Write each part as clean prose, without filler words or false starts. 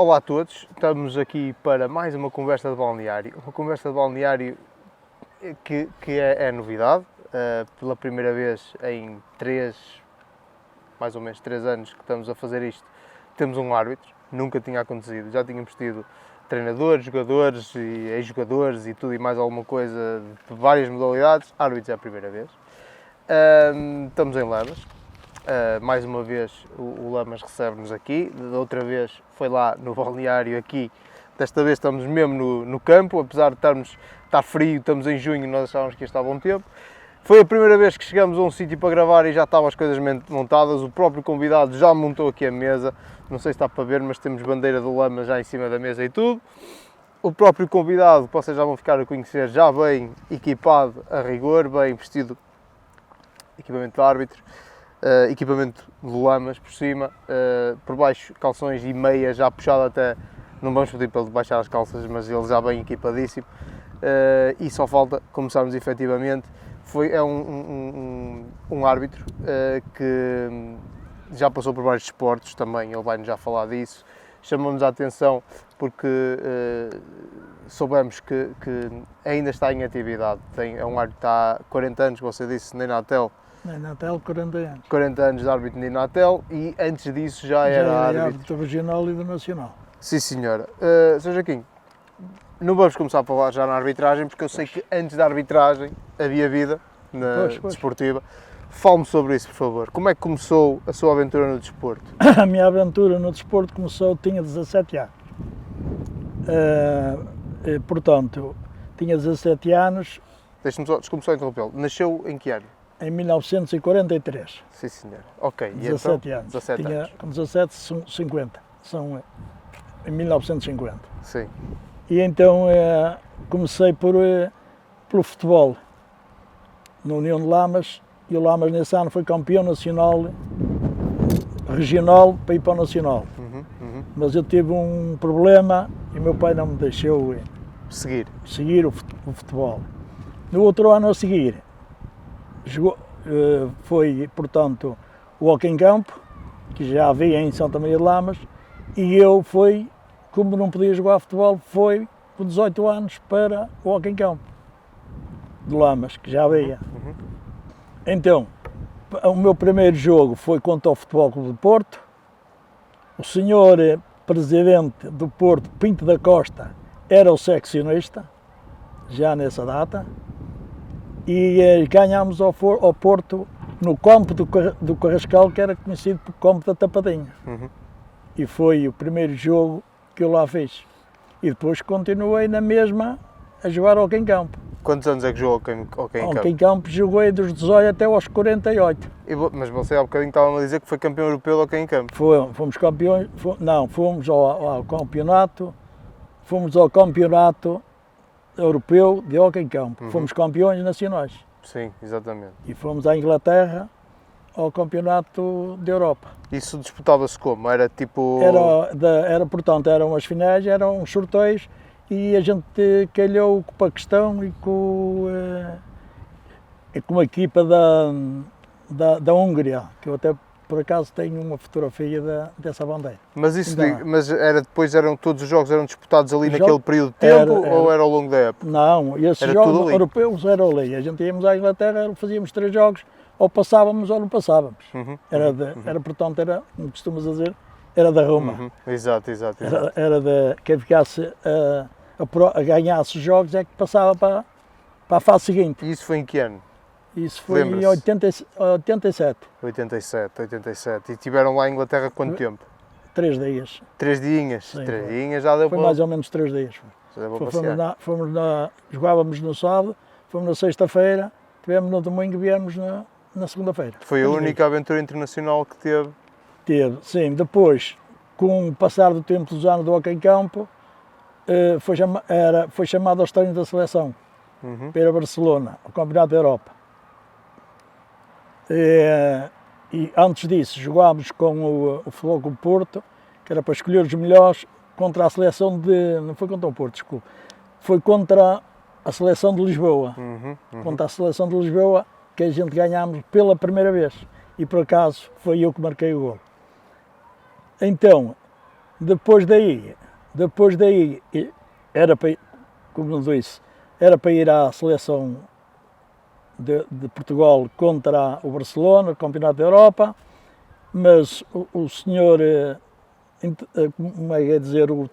Olá a todos, estamos aqui para mais uma conversa de balneário. Uma conversa de balneário que é novidade. Pela primeira vez em mais ou menos 3 anos que estamos a fazer isto, temos um árbitro. Nunca tinha acontecido. Já tínhamos tido treinadores, jogadores e ex-jogadores e tudo e mais alguma coisa de várias modalidades. Árbitros é a primeira vez. Estamos em Lamas. Mais uma vez o Lamas recebe-nos aqui, da outra vez foi lá no balneário aqui, desta vez estamos mesmo no campo, apesar de estar frio, estamos em junho, nós achávamos que ia estar bom tempo. Foi a primeira vez que chegamos a um sítio para gravar e já estavam as coisas montadas, o próprio convidado já montou aqui a mesa, não sei se está para ver, mas temos bandeira do Lamas já em cima da mesa e tudo. O próprio convidado, que vocês já vão ficar a conhecer, já bem equipado a rigor, bem vestido, equipamento de árbitro. Equipamento de Lamas por cima, por baixo calções e meias já puxado até, não vamos pedir para ele baixar as calças, mas ele já bem equipadíssimo, e só falta começarmos efetivamente. É um árbitro que já passou por vários esportes também, ele vai-nos já falar disso. Chamou-nos a atenção porque soubemos que ainda está em atividade. É um árbitro que está há 40 anos, você disse, na Inatel. Na Inatel, 40 anos. 40 anos de árbitro na Inatel e antes disso já era árbitro regional e do nacional. Sim, senhora. Sr. Joaquim, não vamos começar a falar já na arbitragem, porque eu sei que antes da arbitragem havia vida desportiva. Fale-me sobre isso, por favor. Como é que começou a sua aventura no desporto? A minha aventura no desporto começou, tinha 17 anos. Portanto, tinha 17 anos. Desculpe só interrompê-lo. Nasceu em que ano? Em 1943. Sim, senhor. Ok. 17 anos. 17 tinha, anos. Com 17, 50. São em 1950. Sim. E então comecei pelo futebol na União de Lamas, e o Lamas nesse ano foi campeão nacional, regional, para ir para o nacional. Mas eu tive um problema e meu pai não me deixou seguir o futebol. No outro ano a seguir, foi, portanto, o hóquei em campo, que já havia em Santa Maria de Lamas, e eu como não podia jogar futebol, foi com 18 anos para o hóquei em campo de Lamas, que já havia. Então, o meu primeiro jogo foi contra o Futebol Clube de Porto. O senhor presidente do Porto, Pinto da Costa, era o seccionista, já nessa data, e ganhámos ao Porto no campo do Carrascal, que era conhecido por campo da Tapadinha. E foi o primeiro jogo que eu lá fiz. E depois continuei na mesma a jogar hóquei em campo. Quantos anos é que jogou hóquei em campo? Hóquei em campo joguei dos 18 até aos 48. Mas você há bocadinho estava a dizer que foi campeão europeu de hóquei em campo. Fomos campeões, fomos ao campeonato, europeu de hóquei em campo. Fomos campeões nacionais. Sim, exatamente. E fomos à Inglaterra ao campeonato da Europa. Isso disputava-se como? Era tipo... Portanto, eram as finais, eram os sorteios, e a gente calhou com o Paquistão e com uma equipa da Hungria, que eu até por acaso tenho uma fotografia dessa bandeira. Mas depois todos os jogos eram disputados ali naquele período de tempo ou era ao longo da época? Não, esses jogos europeus eram ali. A gente íamos à Inglaterra, fazíamos 3 jogos, ou passávamos ou não passávamos. Portanto, como costumas dizer, era da Roma. Exato. Era quem ficasse a ganhasse os jogos é que passava para a fase seguinte. E isso foi em que ano? Isso foi em 87. 87. E estiveram lá em Inglaterra quanto tempo? 3 dias. 3 dias? Sim, 3 dias já deu para... Foi mais ou menos 3 dias. Já deu para passear. Jogávamos no sábado, fomos na sexta-feira, tivemos no domingo e viemos na segunda-feira. Foi a única aventura internacional que teve? Teve, sim. Depois, com o passar do tempo dos anos do hóquei em campo, foi chamado aos treinos da seleção para Barcelona, ao Campeonato da Europa. E antes disso jogámos com o Futebol Clube Porto, que era para escolher os melhores contra a seleção não foi contra o Porto, desculpe, foi contra a seleção de Lisboa. Contra a seleção de Lisboa, que a gente ganhámos pela primeira vez. E por acaso foi eu que marquei o golo. Então, Depois daí, era para, como eu disse, era para ir à seleção de Portugal contra o Barcelona, o Campeonato da Europa, mas o senhor, como é que é dizer, o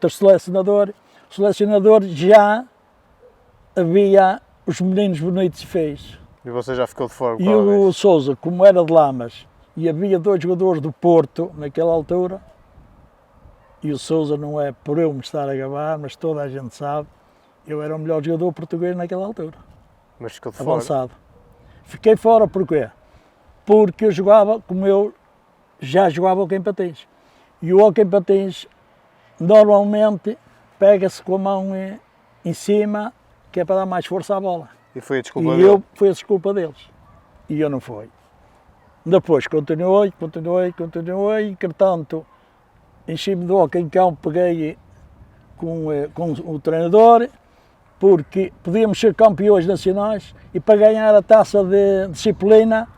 selecionador já havia os meninos bonitos e feios. E você já ficou de fora? E o Sousa, como era de Lamas, e havia 2 jogadores do Porto naquela altura, e o Sousa não é por eu me estar a gabar, mas toda a gente sabe, eu era o melhor jogador português naquela altura, Mas ficou de fora? avançado. Fiquei fora porquê? Porque eu jogava, como eu já jogava hóquei em patins. E o hóquei em patins, normalmente, pega-se com a mão em cima, que é para dar mais força à bola. E foi a desculpa E dele? foi a desculpa deles. E eu não fui. Depois continuei, entretanto, enchi-me do hóquei em campo, peguei com o treinador, porque podíamos ser campeões nacionais e para ganhar a taça de disciplina,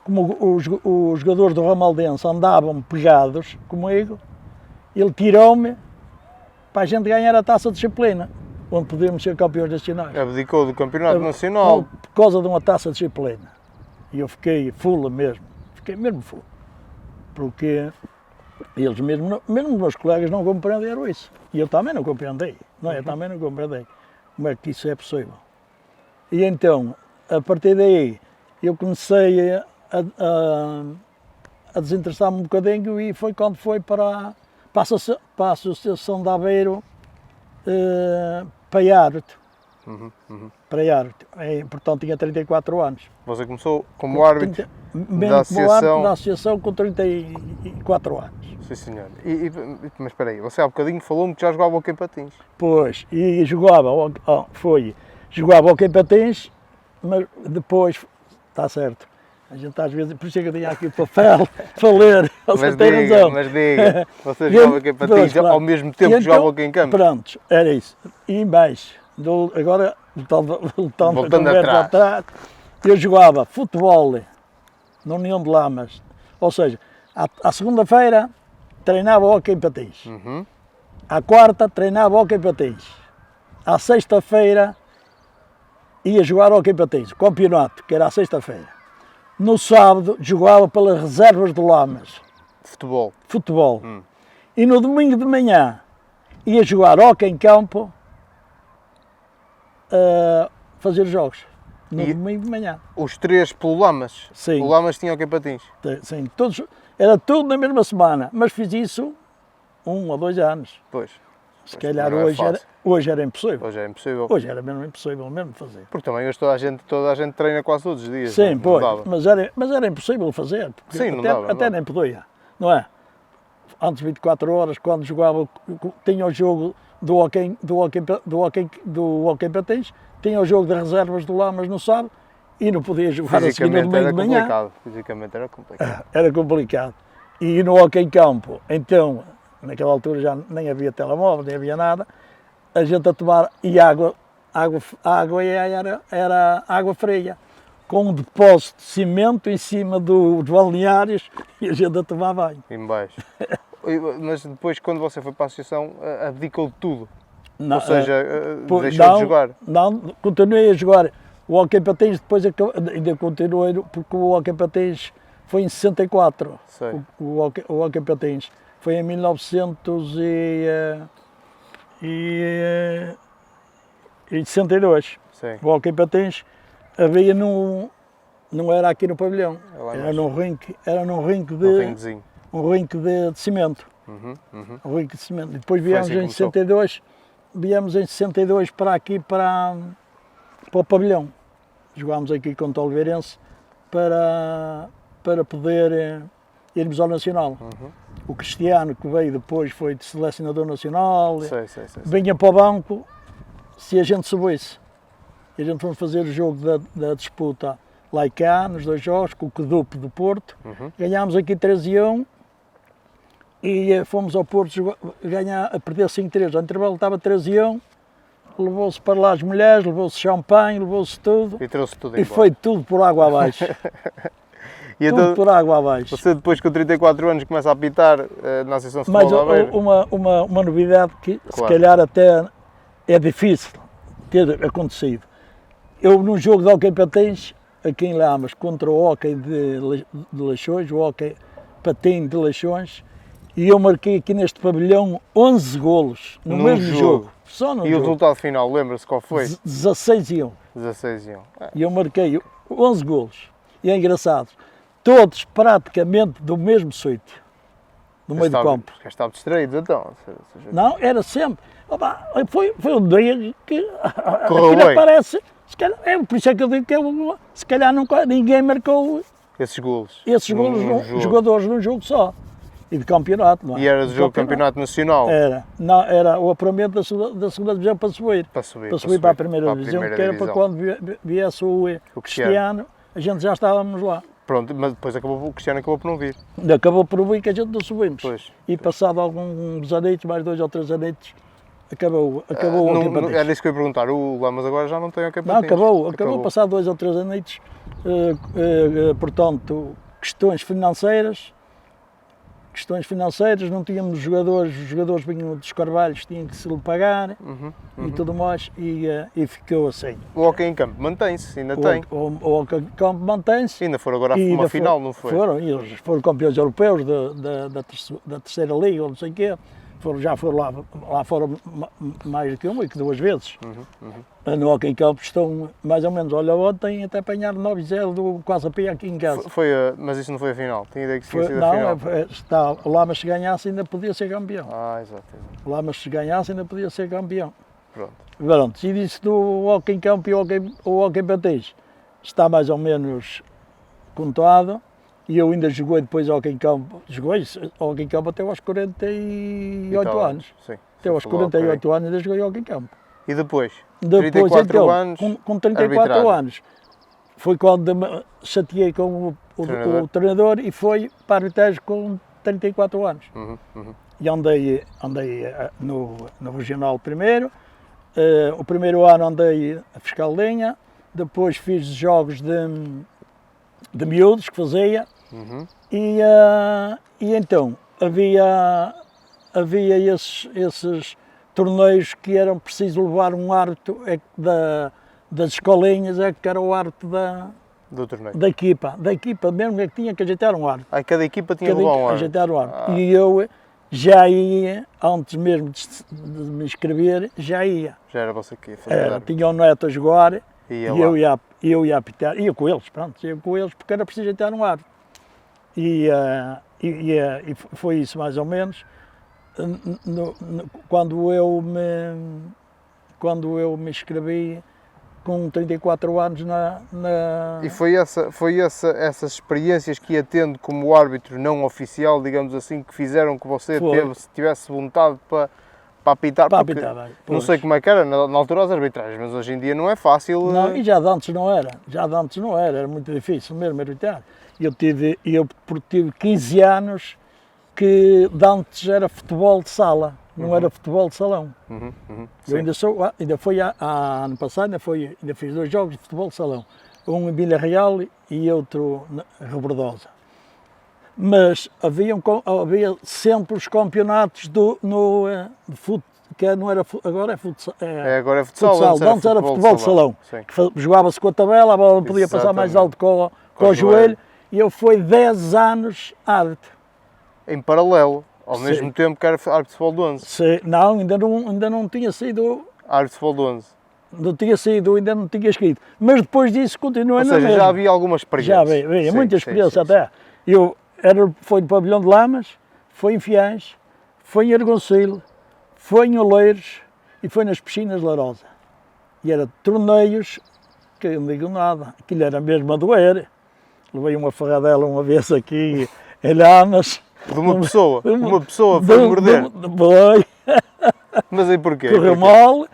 como os jogadores do Ramaldense andavam pegados comigo, ele tirou-me para a gente ganhar a taça de disciplina, onde podíamos ser campeões nacionais. Abdicou do campeonato nacional. Por causa de uma taça de disciplina. E eu fiquei fula mesmo, fula. Porque eles mesmo os meus colegas não compreenderam isso. E eu também não compreendi, não é? Eu também não compreendi como é que isso é possível. E então, a partir daí, eu comecei a desinteressar-me um bocadinho e foi quando foi para a Associação de Aveiro para árbitro. Para árbitro. Portanto, tinha 34 anos. Você começou como árbitro da associação? Da associação com 34 anos. Sim, senhor. Mas espera aí, você há bocadinho falou-me que já jogava hóquei em patins. Pois, e jogava hóquei em patins, mas depois, está certo, a gente às vezes, por isso é que eu tinha aqui o papel para ler, você tem razão. Mas diga, você jogava hóquei em patins ao mesmo tempo que jogava hóquei em campo? Pronto, era isso. E em baixo, agora, voltando atrás, eu jogava futebol na União de Lamas, ou seja, à segunda-feira treinava hóquei em patins, à quarta treinava hóquei em patins, à sexta-feira ia jogar hóquei em patins, campeonato, que era à sexta-feira. No sábado jogava pelas reservas de Lamas. Futebol. E no domingo de manhã ia jogar hóquei em campo, fazer jogos. No domingo de manhã. Os 3 pelo Lamas? Sim. O Lamas tinha hóquei em patins? Sim, era tudo na mesma semana, mas fiz isso 1 ou 2 anos. Pois. Se calhar não é hoje era impossível. Hoje é impossível. Hoje era mesmo impossível mesmo fazer. Porque também hoje toda a gente treina quase todos os dias. Sim, não pois, dava. mas era impossível fazer. Sim, não até, dava, não até dava. nem podia, não é? Antes de 24 horas, quando jogava, tinha o jogo do hóquei em patins, tinha o jogo das reservas do Lamas no sábado e não podia jogar a seguir no domingo de manhã. Fisicamente era complicado. Era complicado. E no hóquei em campo, então, naquela altura já nem havia telemóvel, nem havia nada, a gente a tomar, e a água era água fria, com um depósito de cimento em cima dos balneários e a gente a tomar banho. Em baixo. Mas depois, quando você foi para a associação, abdicou de tudo? Não, ou seja, deixou de jogar? Não, continuei a jogar. O hóquei em patins, depois ainda continuei, porque o hóquei em patins foi em 64. Sei. O hóquei em patins foi em 1962. Sim. O hóquei em patins havia não era aqui no pavilhão, era num rinque ringuezinho. um rinque de cimento. Um rinque de cimento. E depois viemos assim em 62 para aqui, para o pavilhão. Jogámos aqui contra o Oliveirense para poder irmos ao Nacional. O Cristiano, que veio depois, foi de selecionador nacional, Sei. vinha para o banco se a gente subisse. E a gente fomos fazer o jogo da disputa lá e cá, nos 2 jogos, com o Quedupe do Porto. Ganhámos aqui 13-1 e fomos ao Porto a perder 5-3. O intervalo estava 13-1, levou-se para lá as mulheres, levou-se champanhe, levou-se tudo. E trouxe tudo E embora. foi tudo por água abaixo. E tudo então, por água abaixo. você depois com 34 anos começa a apitar na Associação de Mas Futebol da Beira. uma novidade que se Claro. calhar até é difícil ter acontecido. Eu num jogo de hóquei patins, aqui em Lamas, contra o hóquei de Leixões, o hóquei patim de Leixões, e eu marquei aqui neste pavilhão 11 golos no Num mesmo jogo. jogo. Só num E o jogo. resultado final, lembra-se qual foi? 16-1. 16-1. E eu marquei 11 golos. E é engraçado, todos praticamente do mesmo sítio, no meio do campo. Já estava distraído então. Não, era sempre. Opa, foi um dia que Correu aquilo bem. aparece. Se calhar, por isso é que eu digo que se calhar ninguém marcou Esses golos. esses golos jogadores num jogo só. E de campeonato, não é? E era do jogo de campeonato nacional. Era. Não, era o apuramento da segunda divisão para subir. Para subir. Para a primeira divisão, que era para divisão. quando viesse o Cristiano, a gente já estávamos lá. Pronto, mas depois o Cristiano acabou por não vir. Acabou por vir que a gente não subimos. Pois. E passado alguns anitos, mais 2 ou 3 anitos, acabou o Não, Hóquei Patins. era isso que eu ia perguntar. O Lamas agora já não tem Hóquei Não, Patins. acabou passado 2 ou 3 anitos, portanto, questões financeiras, não tínhamos jogadores, os jogadores vinham dos Carvalhos, tinham que se lhe pagar e tudo mais, e ficou assim. O Hóquei em campo mantém-se, ainda tem. O Hóquei Campo mantém-se. Ainda foram agora a E uma ainda final, não foi? Foram, e eles foram campeões europeus da terceira liga, ou não sei o quê. Já foram lá foram mais do que uma e que 2 vezes. No Hóquei Campo estão mais ou menos, olha, ontem até apanharam 9-0 do Quase a Pia aqui em casa. Mas isso não foi a final, tinha ideia que tinha sido a Não, final. o Lamas se ganhasse ainda podia ser campeão. Exato. O Lamas se ganhasse ainda podia ser campeão. Pronto. Pronto, e disse do Hóquei Campo e o Hóquei Patins está mais ou menos contado. E eu ainda joguei depois ao Hóquei Campo, ao Hóquei Campo até aos 48 anos. Sim. Até aos 48 anos ainda joguei ao Hóquei Campo. E depois? Depois 34 então, anos, com 34 arbitragem. anos, foi quando me chateei com o treinador e foi para a arbitragem com 34 anos. E andei no regional primeiro, o primeiro ano andei a fiscal de linha, depois fiz jogos de miúdos que fazia, e então havia esses torneios que eram preciso levar um árbitro das escolinhas, que era o árbitro do torneio. da equipa mesmo, que tinha que ajeitar um árbitro. Cada equipa tinha de levar um árbitro. Ajeitar o árbitro. E eu já ia, antes mesmo de me inscrever, já ia. Já era você que ia fazer. Tinha o neto a jogar E eu ia apitar, ia com eles, porque era preciso ajeitar um árbitro. E foi isso mais ou menos. Quando eu me inscrevi com 34 anos E foi essas experiências que ia tendo como árbitro não oficial, digamos assim, que fizeram que você tivesse vontade para apitar? Não sei como é que era na altura as arbitragens, mas hoje em dia não é fácil. Não, e já de antes não era, era muito difícil mesmo arbitrar. Eu tive 15 anos que de antes era futebol de sala, não era futebol de salão. Eu ainda fui ano passado, ainda fiz 2 jogos de futebol de salão, um em Vila Real e outro na Rebordosa. Mas havia sempre os campeonatos de futebol, que não era, agora é futsal. Agora é futsal. Antes era futebol de salão. Jogava-se com a tabela, a bola não podia passar mais alto com o joelho, e eu fui 10 anos árbitro. Em paralelo, ao mesmo tempo que era árbitro de futebol de 11? Não, ainda não tinha sido. Árbitro de futebol de 11? Não tinha sido, ainda não tinha escrito. Mas depois disso continuei na mesma. Ou seja, já havia alguma experiência? Já havia, muita experiência até. Foi no pavilhão de Lamas, foi em Fiães, foi em Argoncilho, foi em Oleiros e foi nas piscinas de Larosa. E era torneios, que eu não digo nada, aquilo era mesmo a doer. Levei uma ferradela uma vez aqui em Lamas. De uma pessoa? Uma pessoa foi morder? Foi. Mas aí porquê? Correu mal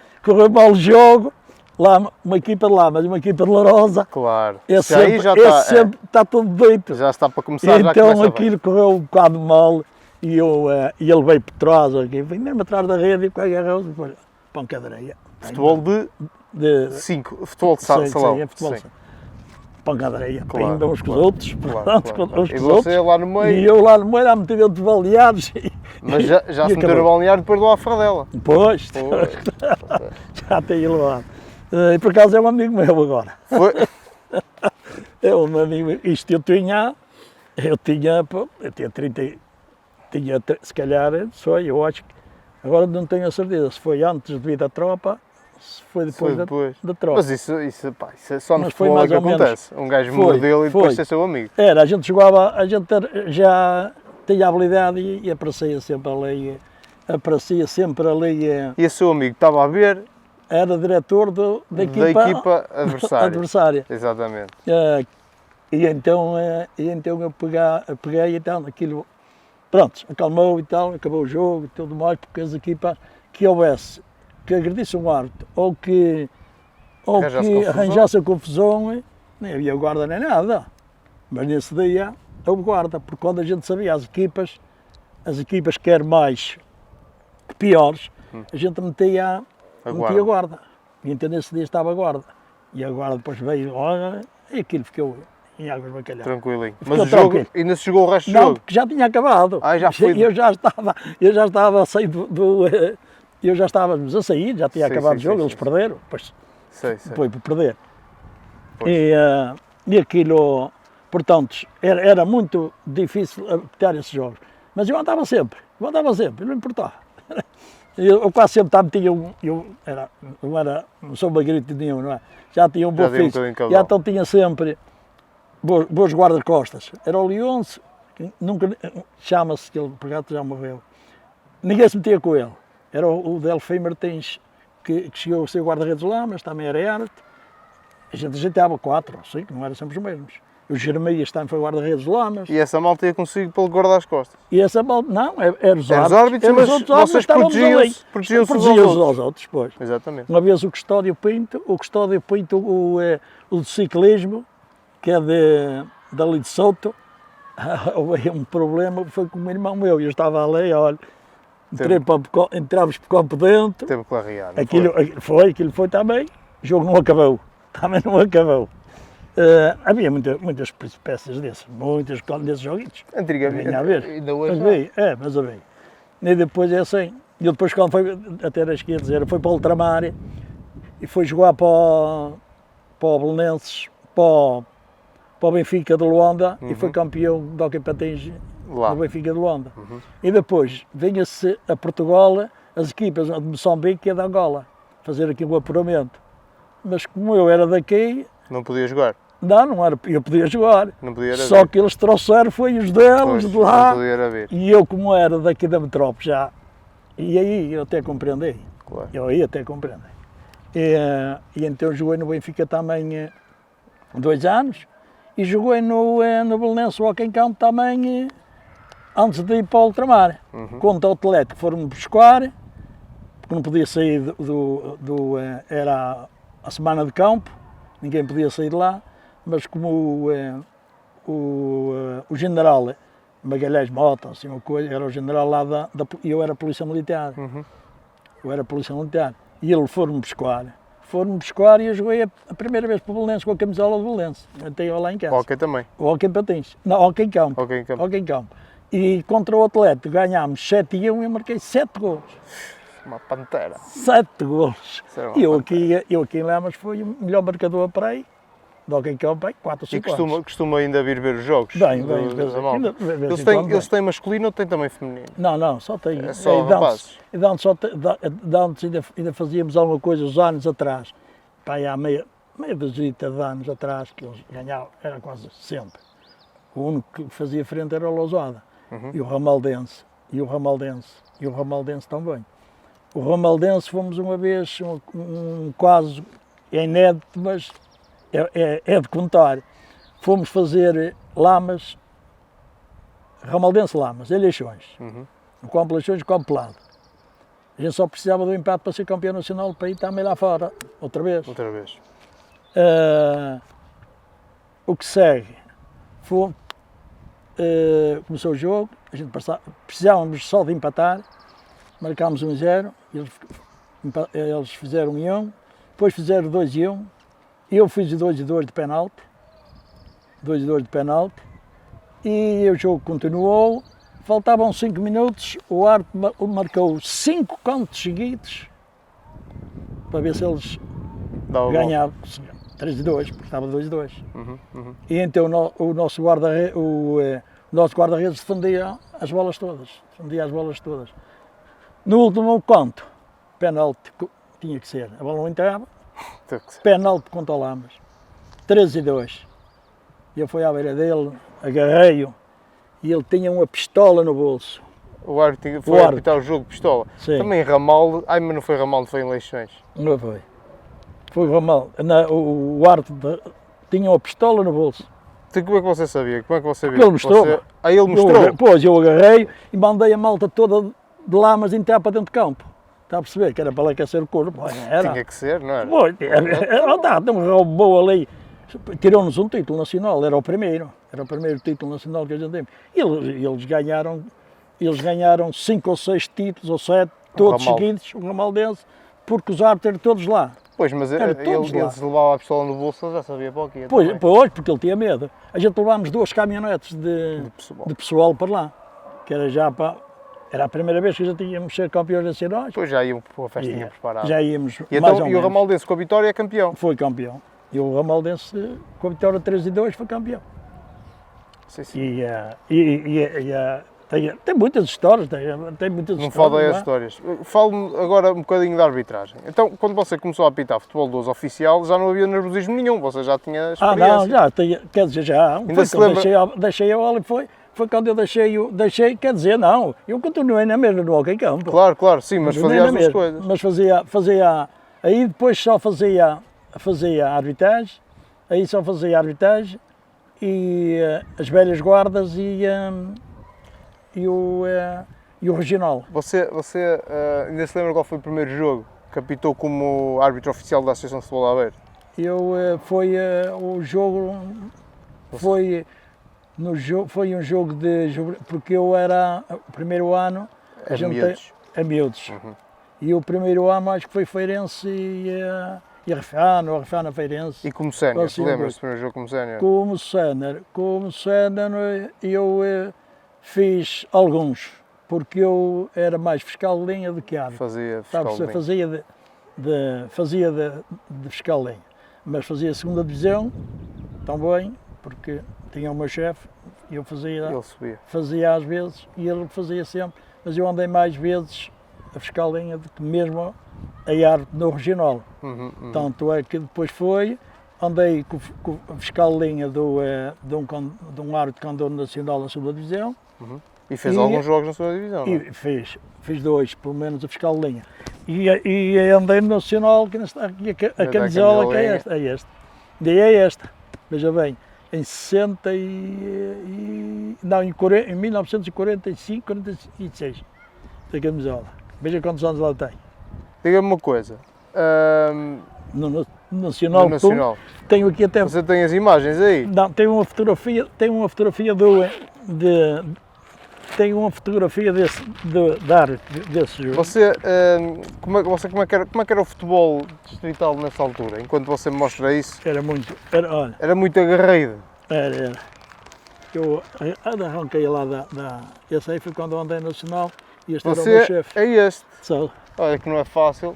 o jogo. Lá, uma equipa de Lamas e uma equipa de Larosa. Claro. Esse aí já sempre está tudo doido. Já está para começar, já então começa aquilo correu um bocado mal e ele veio por trás, aqui, veio mesmo atrás da rede e agarrou depois pancadaria. Futebol de 5, futebol de salão. Sim, futebol de salão. pancadaria, Claro, ainda uns com os claro, outros, claro, portanto, claro. uns E com os outros. você lá no E meio, eu lá no meio, a meter dentro de baleados. mas já e se meteu no acabou. balneário depois do Alfradela. Pois, Pois, já tenho levado. E por acaso é um amigo meu agora. foi, É um amigo meu. Isto eu tinha 30, se calhar, eu acho que, agora não tenho a certeza se foi antes de vir da tropa, se foi depois, foi depois. Da tropa. Mas isso pá, isso é só no Mas foi futebol é mais que ou menos. acontece. Um gajo Foi, mordeu e depois foi. ser seu amigo. Era, a gente jogava, a gente já tinha habilidade e aparecia sempre ali, E esse seu amigo estava a ver era diretor da da equipa, equipa adversária. adversária. Exatamente. E então eu peguei e tal, aquilo, pronto, acalmou e tal, acabou o jogo e tudo mais, porque as equipas que houvesse, que agredissem um árbitro ou que arranjasse a confusão, nem havia guarda nem nada. Mas nesse dia houve guarda, porque quando a gente sabia as equipas quer mais que piores, a gente metia guarda. E então nesse dia estava a guarda. E a guarda depois veio, olha, e aquilo ficou em águas de bacalhau. Tranquilinho. Ficou Mas o jogo, tranquilo. ainda se jogou o resto do Não, jogo? porque já tinha acabado. Já foi. Eu já estava a sair eu já estávamos a sair, já tinha acabado o jogo, eles perderam, depois Sei. foi por perder. Pois. E aquilo, portanto, era muito difícil ter esses jogos. Mas eu andava sempre, não importava. Eu quase sempre metia não sou bagrito nenhum, não é? Já tinha um bom físico, já então tinha sempre boas guarda-costas. Era o Leonce, que nunca, chama-se, que ele por gato já morreu. Ninguém se metia com ele. Era o Delfim Martins, que chegou a ser guarda-redes lá, mas também era árbitro. A gente ajeitava 4 ou 5, não eram sempre os mesmos. O Jeremias também foi guarda-redes lá, mas... E essa malta ia consigo pelo guarda as costas? E essa malta, não, eram os árbitros, mas vocês protegiam-se uns aos outros, pois. Exatamente. Uma vez o Custódio Pinto, o de ciclismo, que é dali de Souto, houve um problema, foi com o meu irmão meu, eu estava ali, olha, entrámos por campo dentro, Teve que lá riar, aquilo foi também, o jogo não acabou, também não acabou. Havia muitas espécies desses joguinhos. Antigamente, ainda hoje mas havia. E depois é assim, e depois quando foi, até era que ia dizer, foi para o Ultramar e foi jogar para o Belenenses, para o Benfica de Luanda e foi campeão do Hockey Patins do Benfica de Luanda. E depois vinha-se a Portugal as equipas de Moçambique e de Angola fazer aqui um apuramento. Mas como eu era daqui... Não podia jogar? Não era, eu podia jogar. Não podia só que eles trouxeram, foi os deles de lá. Não podia ver. E eu, como era daqui da metrópole já, e aí eu até compreendi. Claro. Eu aí até compreendi. E então joguei no Benfica também 2 anos e joguei no Belenenses Hockey Campo também antes de ir para o Ultramar. Contra o Atlético foram-me buscar, porque não podia sair era a semana de campo, ninguém podia sair de lá. Mas como o general Magalhães Mota, assim uma coisa, era o general lá e eu era polícia militar. Eu era polícia militar. E ele foram-me buscar e eu joguei a primeira vez para o Belenenses com a camisola do Belenenses. Até eu lá em casa. Hockey também? O Hockey Patins. Não, Hockey em Campo. Hockey em Campo. E contra o Atlético ganhámos 7-1 e eu marquei 7 golos. Uma pantera. 7 golos. E eu aqui em Lamas fui o melhor marcador para aí. Do Hockey em Campo, 4 ou 5 anos. E costuma ainda vir ver os jogos? Bem, Eles têm masculino ou têm também feminino? Não, só tem. É só rapazes? Antes ainda fazíamos alguma coisa uns anos atrás. Pai, há meia dúzia de anos atrás, que eles ganhavam, era quase sempre. O único que fazia frente era o Lousada. E o Ramaldense. E o Ramaldense também. O Ramaldense fomos uma vez, um quase, é inédito, mas é de contar. Fomos fazer Lamas, Ramaldense Lamas, eleições. No campo Leixões e campo Pelado. A gente só precisava do empate para ser campeão nacional, para ir também lá fora, outra vez. O que segue, começou o jogo, a gente precisávamos só de empatar, marcámos 1-0, eles fizeram 1-1, depois fizeram 2-1, eu fiz 2-2 de penalti, 2-2 de penalti, e o jogo continuou, faltavam 5 minutos, o árbitro marcou 5 cantos seguidos, para ver se eles Dá o ganhavam 3-2, porque estava 2-2. Uhum. E então o nosso guarda-redes defendia as bolas todas. No último canto, penalti tinha que ser. A bola não entrava, Tem que ser. penalti contra o Lamas. 3-2. E eu fui à beira dele, agarrei-o, e ele tinha uma pistola no bolso. O árbitro foi apitar o jogo de pistola. Sim. Também em Ramalde, mas não foi Ramalde, foi em Leixões. Não foi. Foi o Ramal. O árbitro tinha uma pistola no bolso. Então, como é que você sabia? Como é que você viu? Porque ele mostrou-me. Aí ele mostrou? Pois, eu agarrei e mandei a malta toda de Lamas entrar para dentro de campo. Está a perceber? Que era para lá aquecer o corpo. Era. Tinha que ser, não era? Pois, um roubou ali. Tirou-nos um título nacional, era o primeiro título nacional que a gente teve. E eles ganharam 5 ou 6 títulos, ou 7, todos seguidos, o Ramaldense, porque os árbitros eram todos lá. Pois, mas ele se levava a pistola no bolso, ele já sabia para o quê. Pois, porque ele tinha medo. A gente levámos 2 caminhonetes de pessoal para lá, que era já para... Era a primeira vez que já tínhamos ser campeões nacionais. Pois já iam para a festinha preparada. Já íamos. E, então, e o Ramaldense com a vitória é campeão? Foi campeão. E o Ramaldense com a vitória 3-2 foi campeão. Sim. Tem muitas histórias. Não falo aí as histórias. Falo-me agora um bocadinho da arbitragem. Então, quando você começou a apitar futebol 12 oficial, já não havia nervosismo nenhum, você já tinha experiência. Não, já, quer dizer, já. Ainda se lembra... Deixei a bola e foi quando eu deixei, quer dizer, não, eu continuei na mesma no Hockey Campo. Claro, sim, mas fazia as duas coisas. Mas fazia, aí depois só fazia arbitragem, e as velhas guardas e o regional. Você ainda se lembra qual foi o primeiro jogo que apitou como árbitro oficial da Associação de Futebol de Aveiro? O jogo foi um jogo porque eu era o primeiro ano a miúdos. Uhum. E o primeiro ano acho que foi Feirense e Arfano Feirense. E como sénior, lembra-se do primeiro jogo como sénior? Como sénior eu fiz alguns, porque eu era mais fiscal de linha do que árbitro. Fazia fiscal de linha. Fazia de fiscal de linha, mas fazia a segunda divisão também, porque tinha o meu chefe, e eu fazia às vezes e ele fazia sempre, mas eu andei mais vezes a fiscal de linha do que mesmo a árbitro no regional. Tanto é que depois andei com a fiscal de linha de um árbitro que andou no Nacional na segunda divisão. E fez alguns jogos na segunda divisão, não é? E fiz 2, pelo menos a fiscal de linha. E andei no Nacional, que está aqui a camisola, que é esta. E é esta, veja bem, em 1945, 46, a camisola. Veja quantos anos ela tem. Diga-me uma coisa. No Nacional. Tenho aqui até... Você tem as imagens aí? Não, tem uma fotografia desse jogo. Como é que era o futebol distrital nessa altura? Enquanto você me mostra isso. Era muito agarrido. Era. Eu arranquei lá esse aí foi quando eu andei no Nacional e este era o meu chefe. É este. Só. Olha que não é fácil.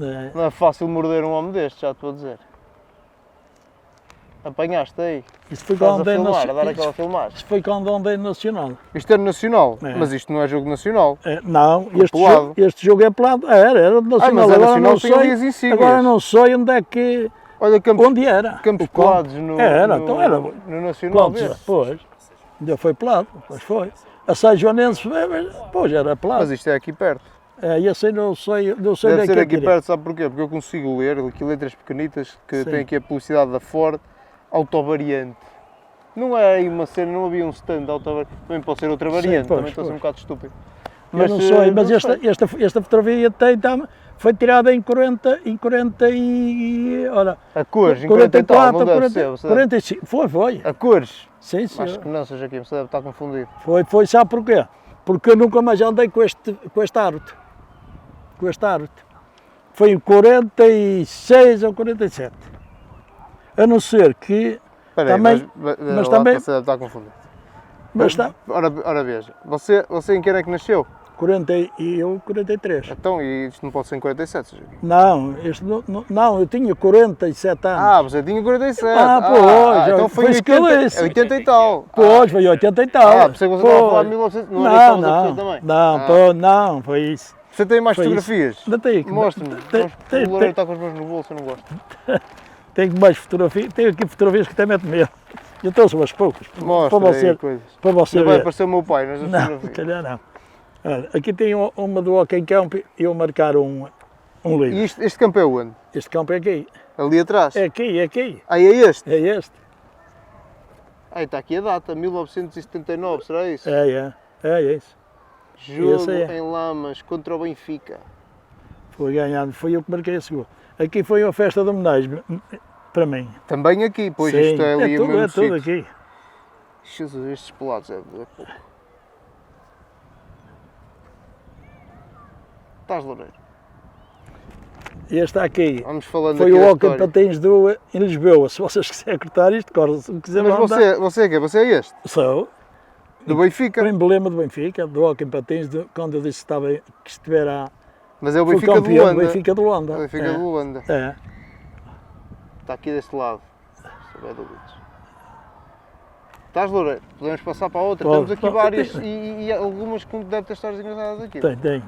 É. Não é fácil morder um homem deste, já te vou dizer. Apanhaste aí. Isso foi quando andei no Isso foi quando andei no Nacional. Isto é nacional, mas isto não é jogo nacional. Não, este jogo é pelado. Era nacional. Mas agora não sei. Agora não sei onde é que. Olha, onde era. Campos pelados no Nacional. Pois. Ainda foi pelado, pois foi. A São Joanense, pois era pelado. Mas isto é aqui perto. Esse aí não sei Deve ser aqui perto, sabe porquê? Porque eu consigo ler aqui letras pequenitas que tem aqui a publicidade da Ford, autovariante. Não é aí uma cena, não havia um stand de autovariante, também pode ser outra variante, também estou a ser um bocado estúpido. Mas, não sei, mas esta fotografia foi tirada em 40 e... Olha, a cores, em 40 e tal, não deve ser, 45, foi. A cores? Sim. Acho que não, seja aqui, você deve estar confundido. Foi, sabe porquê? Porque eu nunca mais andei com este árbitro. Foi em 46 ou 47. A não ser que... Espera aí, Também- mas também- também... Você está a confundir. Mas está, Ora veja, você em que ano é que nasceu? 40 e eu 43. Então, e isto não pode ser em 47, Joaquim. Não, não, eu tinha 47 anos. Ah, você tinha 47. Pois, então foi foi em isso que eu 80, disse. 80 e tal. Pois, foi 80 e tal. Pensei que você estava a falar de 1900, não era Não, isso que não, também. não, pô, não, foi isso. Você tem mais Foi isso. fotografias? Ainda tenho aqui. Mostre-me. Tem- O Loureiro está com as mãos no bolso, eu não gosto. Tenho mais fotografias, tenho aqui fotografias que até mete medo. Eu trouxe umas poucas. Mostra para você, aí coisas. para você Não vai ver. aparecer o meu pai nas Não, se fotografias. calhar não. Olha, aqui tem uma do Hockey Camp e eu marcar um livro. E este campo é onde? Este campo é aqui. Ali atrás? É aqui, é aqui. Ah, é este? É este. Ah, está aqui a data, 1979, será isso? É isso. Jogo esse é. em Lamas contra o Benfica. Foi ganhado, foi eu que marquei esse gol. Aqui foi uma festa de homenagem para mim. Também aqui, pois Sim, isto é ali o tudo, mesmo é tudo sítio. aqui. Jesus, estes pelados é pouco. Estás, Loureiro? Este aqui Vamos falando foi aqui o da Hockey história. Patins em Lisboa. Se vocês quiserem cortar isto, corta. Se quiser Mas mandar, você é quem? Você é este? sou. Do O Benfica? emblema do Benfica, do Hockey Patins, quando eu disse que estivera Mas é o foi Benfica de campeão do Luanda. Benfica de Luanda. É o Benfica é. de Luanda. É. Está aqui deste lado. Se houver dúvidas. Estás, Loureiro? Podemos passar para a outra. Pode. Temos aqui várias e algumas que deve ter histórias engraçadas aqui. Tem.